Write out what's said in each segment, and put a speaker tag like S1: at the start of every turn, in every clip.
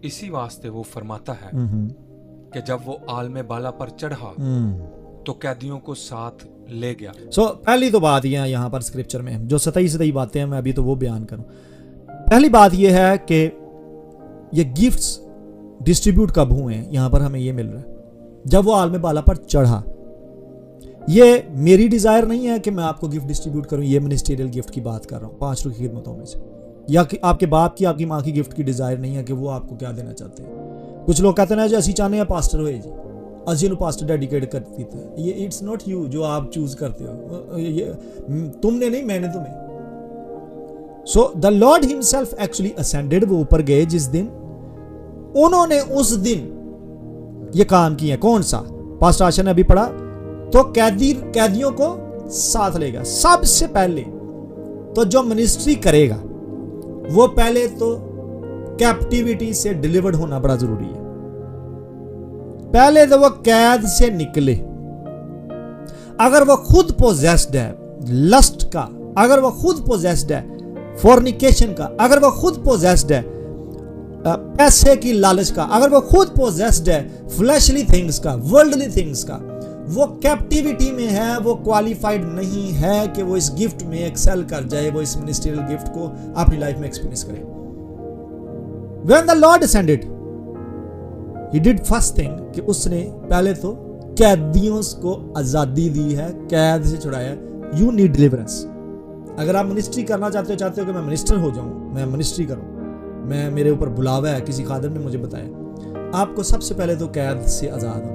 S1: اسی واسطے وہ فرماتا ہے کہ جب وہ عالم بالا پر چڑھا تو قیدیوں کو ساتھ لے گیا.
S2: پہلی تو بات یہ ہے یہاں پر اسکرپچر میں جو سطحی باتیں ہیں میں ابھی تو وہ بیان کروں. پہلی بات یہ ہے کہ یہ گفٹس ڈسٹریبیوٹ کب ہوئے ہیں, یہاں پر ہمیں یہ مل رہا ہے جب وہ عالم بالا پر چڑھا. یہ میری ڈیزائر نہیں ہے کہ میں آپ کو گفٹ ڈسٹریبیوٹ کروں, یہ منسٹیریل گفٹ کی بات کر رہا ہوں 5 روح کی خدمتوں میں سے, یا کہ آپ کے باپ کی آپ کی ماں کی گفٹ کی ڈیزائر نہیں ہے کہ وہ آپ کو کیا دینا چاہتے ہیں. کچھ لوگ کہتے ہیں جی اسی چاہنے ہیں پاسٹر ہوئے جی اسی نو پاسٹر ڈیڈیکیٹ کر دیتے ہیں. یہ اٹس ناٹ یو جو آپ چوز کرتے ہو, یہ تم نے نہیں میں نے تمہیں. سو دا لارڈ ہمسیلف ایکچولی اسینڈیڈ, وہ اوپر گئے جس دن انہوں نے اس دن یہ کام کیا. کون سا؟ پاسٹر آشا نے ابھی پڑھا تو قیدیوں کو ساتھ لے گا. سب سے پہلے تو جو منسٹری کرے گا وہ پہلے تو کیپٹیوٹی سے ڈیلیورڈ ہونا بڑا ضروری ہے. پہلے تو وہ قید سے نکلے. اگر وہ خود پوزیسڈ ہے لسٹ کا, اگر وہ خود پوزیسڈ ہے فورنیکیشن کا, اگر وہ خود پوزیسڈ ہے پیسے کی لالچ کا, اگر وہ خود پوزیسڈ ہے فلیشلی تھنگز کا, ورلڈلی تھنگز کا, وہ کیپٹیوٹی میں ہے, وہ کوالیفائڈ نہیں ہے کہ وہ اس گفٹ میں ایکسل کر جائے, وہ اس منسٹریل گفٹ کو اپنی لائف میں ایکسپیرینس کرے. When the Lord ascended, he did first thing کہ اس نے پہلے تو قیدیوں کو آزادی دی ہے, قید سے چھڑایا. You need deliverance. اگر آپ منسٹری کرنا چاہتے ہو کہ میں منسٹر ہو جاؤں, میں منسٹری کروں, میں میرے اوپر بلاوا ہے, کسی خادم نے مجھے بتایا, آپ کو سب سے پہلے تو قید سے آزاد ہونا.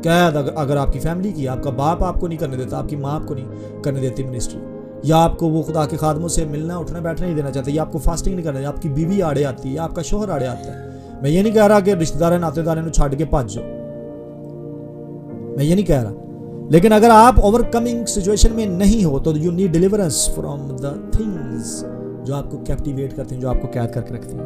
S2: قید اگر آپ کی فیملی کی, آپ کا باپ آپ کو نہیں کرنے دیتا, آپ کی ماں آپ کو نہیں کرنے دیتی منسٹری, یا آپ کو وہ خدا کے خادموں سے ملنا اٹھنا بیٹھنا نہیں دینا چاہتے, یا آپ کو فاسٹنگ نہیں کرنا دیتا, آپ کی بیوی آڑے آتی ہے, آپ کا شوہر آڑے آتا ہے. میں یہ نہیں کہہ رہا کہ رشتہ دار ناتے داروں کو چھاڑ کے بھج جاؤ, میں یہ نہیں کہہ رہا, لیکن اگر آپ اوور کمنگ سچویشن میں نہیں ہو تو you need deliverance from the things جو آپ کو کیپٹیویٹ کرتے ہیں, جو آپ کو قید کر کے رکھتے ہیں.